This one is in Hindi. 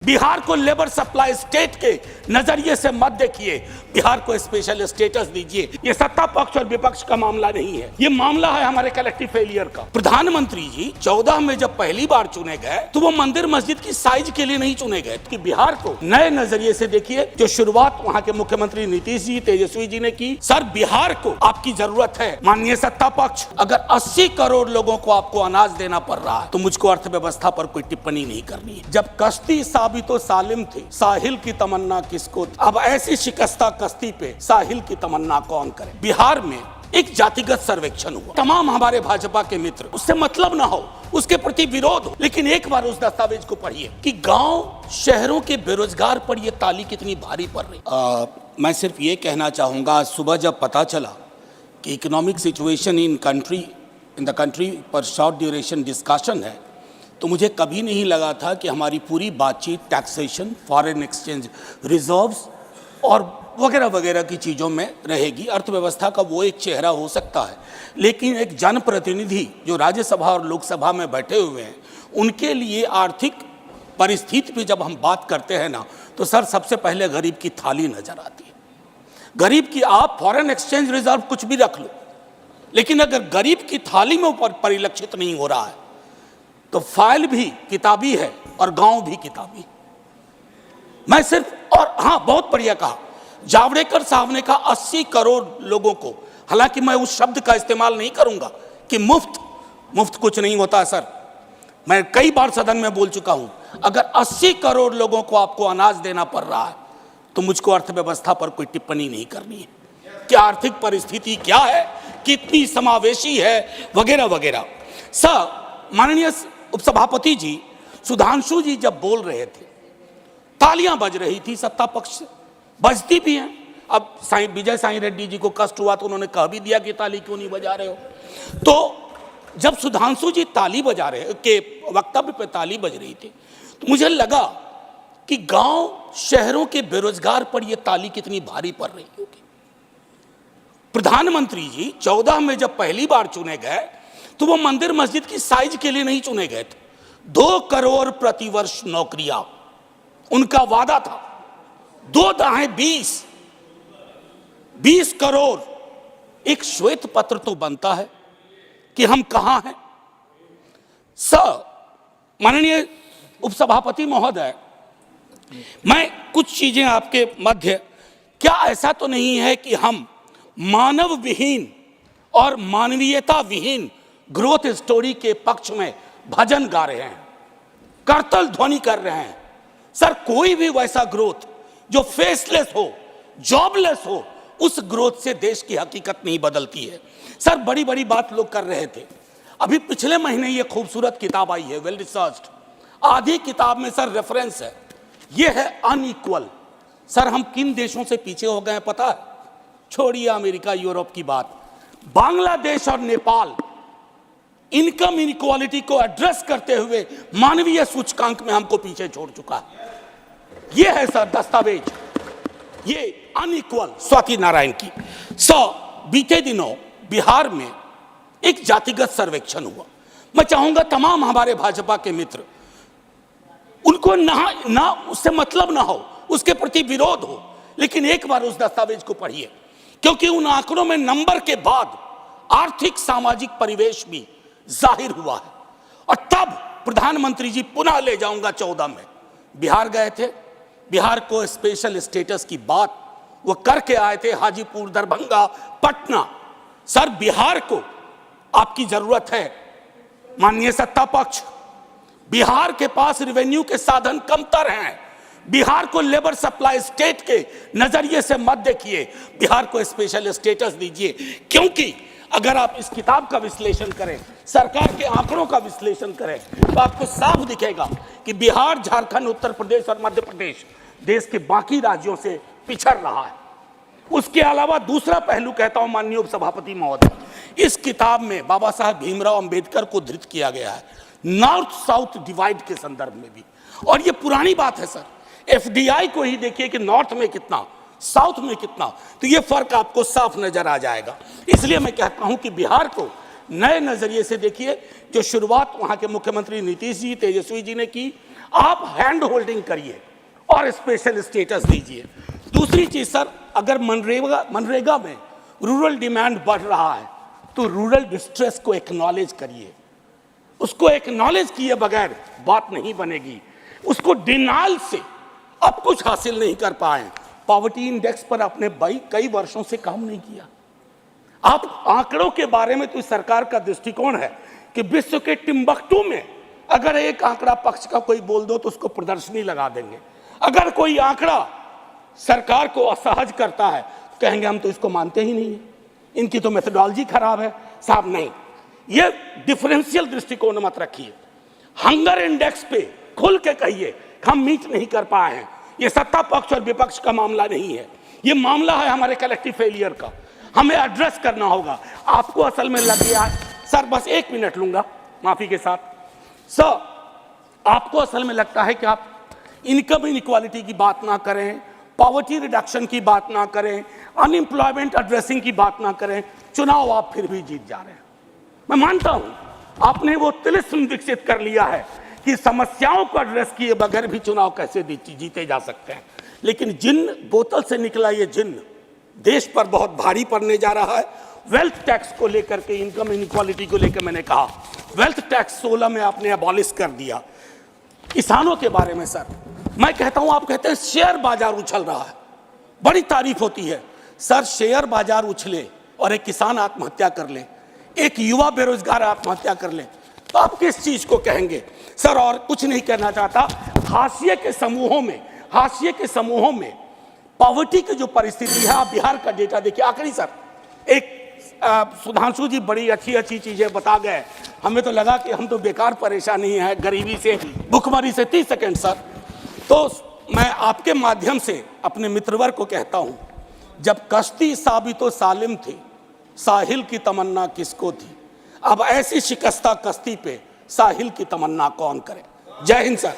बिहार को लेबर सप्लाई स्टेट के नजरिए से मत देखिए, बिहार को स्पेशल स्टेटस दीजिए। ये सत्ता पक्ष और विपक्ष का मामला नहीं है, ये मामला है हमारे कलेक्टिव फेलियर का। प्रधानमंत्री जी 14 में जब पहली बार चुने गए तो वो मंदिर मस्जिद की साइज के लिए नहीं चुने गए कि बिहार को नए नजरिए से देखिए। जो शुरुआत वहाँ के मुख्यमंत्री नीतीश जी, तेजस्वी जी ने की। सर, बिहार को आपकी जरूरत है। माननीय सत्ता पक्ष, अगर 80 करोड़ लोगों को आपको अनाज देना पड़ रहा है तो मुझको अर्थव्यवस्था पर कोई टिप्पणी नहीं करनी है। जब कश्ती साबितो सालिम थी, साहिल की तमन्ना किसको थी? अब ऐसी शिकस्ता कश्ती पे साहिल की तमन्ना कौन करे? बिहार में एक जातिगत सर्वेक्षण हुआ, तमाम हमारे भाजपा के मित्र, उससे मतलब ना हो, उसके प्रति विरोध हो, लेकिन एक बार उस दस्तावेज को पढ़िए कि गांव शहरों के बेरोजगार पर यह ताली कितनी भारी पड़ रही। मैं सिर्फ ये कहना चाहूंगा, आज सुबह जब पता चला कि economic situation in the country पर शॉर्ट ड्यूरेशन डिस्कशन है, तो मुझे कभी नहीं लगा था कि हमारी पूरी बातचीत टैक्सेशन, फॉरेन एक्सचेंज रिजर्व्स और वगैरह वगैरह की चीज़ों में रहेगी। अर्थव्यवस्था का वो एक चेहरा हो सकता है, लेकिन एक जनप्रतिनिधि जो राज्यसभा और लोकसभा में बैठे हुए हैं, उनके लिए आर्थिक परिस्थिति पे जब हम बात करते हैं ना, तो सर सबसे पहले गरीब की थाली नजर आती है। गरीब की, आप फॉरेन एक्सचेंज रिजर्व कुछ भी रख लो, लेकिन अगर गरीब की थाली में ऊपर परिलक्षित नहीं हो रहा है तो फाइल भी किताबी है और गांव भी किताबी। मैं सिर्फ, और हाँ, बहुत बढ़िया कहा जावड़ेकर साहब ने कहा 80 करोड़ लोगों को, हालांकि मैं उस शब्द का इस्तेमाल नहीं करूंगा कि मुफ्त कुछ नहीं होता सर। मैं कई बार सदन में बोल चुका हूं, अगर 80 करोड़ लोगों को आपको अनाज देना पड़ रहा है तो मुझको अर्थव्यवस्था पर कोई टिप्पणी नहीं करनी है। क्या आर्थिक परिस्थिति क्या है, कितनी समावेशी है, वगैरह वगैरह। सर, माननीय उपसभापति जी सुधांशु जी जब बोल रहे थे, तालियां बज रही थी सत्ता पक्ष से, बजती भी हैं। अब विजय साई रेड्डी जी को कष्ट हुआ तो उन्होंने कह भी दिया कि ताली क्यों नहीं बजा रहे हो। तो जब सुधांशु जी ताली बजा रहे के वक्तव्य पे ताली बज रही थी तो मुझे लगा कि गांव शहरों के बेरोजगार पर यह ताली कितनी भारी पड़ रही होगी। प्रधानमंत्री जी 14 में जब पहली बार चुने गए तो वो मंदिर मस्जिद की साइज के लिए नहीं चुने गए थे। 2 करोड़ प्रतिवर्ष नौकरियां उनका वादा था। 2 दाएं 20 करोड़। एक श्वेत पत्र तो बनता है कि हम कहां हैं। सर, माननीय उपसभापति महोदय, मैं कुछ चीजें आपके मध्य, क्या ऐसा तो नहीं है कि हम मानव विहीन और मानवीयता विहीन ग्रोथ स्टोरी के पक्ष में भजन गा रहे हैं, करतल ध्वनि कर रहे हैं? सर, कोई भी वैसा ग्रोथ जो फेसलेस हो, जॉबलेस हो, उस ग्रोथ से देश की हकीकत नहीं बदलती है। सर, बड़ी बड़ी बात लोग कर रहे थे। अभी पिछले महीने ये खूबसूरत किताब आई है, वेल रिसर्च्ड। आधी किताब में सर रेफरेंस है, ये है अनइक्वल। सर, हम किन देशों से पीछे हो गए हैं पता है? छोड़िए अमेरिका यूरोप की बात, बांग्लादेश और नेपाल इनकम इनइक्वालिटी को एड्रेस करते हुए मानवीय सूचकांक में हमको पीछे छोड़ चुका है। ये है सर दस्तावेज, ये अनइक्वल स्वाति नारायण की। बीते दिनों बिहार में एक जातिगत सर्वेक्षण हुआ। मैं चाहूंगा तमाम हमारे भाजपा के मित्र, उनको ना उससे मतलब ना हो, उसके प्रति विरोध हो, लेकिन एक बार उस दस्तावेज को पढ़िए, क्योंकि उन आंकड़ों में नंबर के बाद आर्थिक सामाजिक परिवेश भी जाहिर हुआ है। और तब प्रधानमंत्री जी, पुनः ले जाऊंगा 14 में बिहार गए थे, बिहार को स्पेशल स्टेटस की बात वो करके आए थे, हाजीपुर, दरभंगा, पटना। सर, बिहार को आपकी जरूरत है। माननीय सत्ता पक्ष, बिहार के पास रेवेन्यू के साधन कमतर हैं। बिहार को लेबर सप्लाई स्टेट के नजरिए से मत देखिए, बिहार को स्पेशल स्टेटस दीजिए। क्योंकि अगर आप इस किताब का विश्लेषण करें, सरकार के आंकड़ों का विश्लेषण करें, तो आपको साफ दिखेगा कि बिहार, झारखंड, उत्तर प्रदेश और मध्य प्रदेश देश के बाकी राज्यों से पिछड़ रहा है। उसके अलावा दूसरा पहलू कहता हूं माननीय उपसभापति महोदय, इस किताब में बाबा साहब भीमराव अंबेडकर को धृत किया गया है, नॉर्थ साउथ डिवाइड के संदर्भ में भी। और ये पुरानी बात है सर, एफडीआई को ही देखिए कि नॉर्थ में कितना, साउथ में कितना, तो ये फर्क आपको साफ नजर आ जाएगा। इसलिए मैं कहता हूं कि बिहार को नए नजरिए से देखिए। जो शुरुआत वहां के मुख्यमंत्री नीतीश जी, तेजस्वी जी ने की, आप हैंड होल्डिंग करिए और स्पेशल स्टेटस दीजिए। दूसरी चीज सर, अगर मनरेगा में रूरल डिमांड बढ़ रहा है तो रूरल डिस्ट्रेस को एक्नॉलेज करिए। उसको एक्नॉलेज किए बगैर बात नहीं बनेगी। उसको डिनाइल से अब कुछ हासिल नहीं कर पाए। पॉवर्टी इंडेक्स पर आपने कई वर्षों से काम नहीं किया। आप आंकड़ों के बारे में तो सरकार का दृष्टिकोण है कि विश्व के टिम्बकटू में अगर एक आंकड़ा पक्ष का कोई बोल दो तो उसको प्रदर्शनी लगा देंगे। अगर कोई आंकड़ा सरकार को असहज करता है तो कहेंगे हम तो इसको मानते ही नहीं है, इनकी तो मेथोडोलॉजी खराब है। साहब नहीं, ये डिफरेंशियल दृष्टिकोण मत रखिए। हंगर इंडेक्स पे खुल के कहिए हम मीट नहीं कर पाए हैं। ये सत्ता पक्ष और विपक्ष का मामला नहीं है, ये मामला है हमारे कलेक्टिव फेलियर का। हमें एड्रेस करना होगा। आपको असल में लग गया सर, बस 1 मिनट लूंगा माफी के साथ। सर, आपको असल में लगता है कि आप इनकम इनइक्वालिटी की बात ना करें, पॉवर्टी रिडक्शन की बात ना करें, अनएम्प्लॉयमेंट एड्रेसिंग की बात ना करें, चुनाव आप फिर भी जीत जा रहे हैं। मैं मानता हूं आपने वो तिलिस्म विकसित कर लिया है कि समस्याओं को एड्रेस किए बगैर भी चुनाव कैसे जीते जा सकते हैं। लेकिन जिन बोतल से निकला ये जिन देश पर बहुत भारी पड़ने जा रहा है। वेल्थ टैक्स को लेकर के, इनकम इनइक्वालिटी को लेकर मैंने कहा वेल्थ टैक्स 16 में आपने अबॉलिश कर दिया। किसानों के बारे में सर मैं कहता हूं, आप कहते हैं शेयर बाजार उछल रहा है, बड़ी तारीफ होती है। सर, शेयर बाजार उछले और एक किसान आत्महत्या कर ले, एक युवा बेरोजगार आत्महत्या कर ले, तो आप किस चीज को कहेंगे सर? और कुछ नहीं कहना चाहता। हाशिए के समूहों में पॉवर्टी की जो परिस्थिति है, आप बिहार का डेटा देखिए। आखिरी सर, एक सुधांशु जी बड़ी अच्छी चीजें बता गए। हमें तो लगा कि हम तो बेकार परेशानी है गरीबी से, भुखमरी से। 30 सेकेंड सर। तो मैं आपके माध्यम से अपने मित्रवर को कहता हूं, जब कश्ती साबितो सालिम थी, साहिल की तमन्ना किसको थी? अब ऐसी शिकस्ता कश्ती पे साहिल की तमन्ना कौन करे? जय हिंद सर।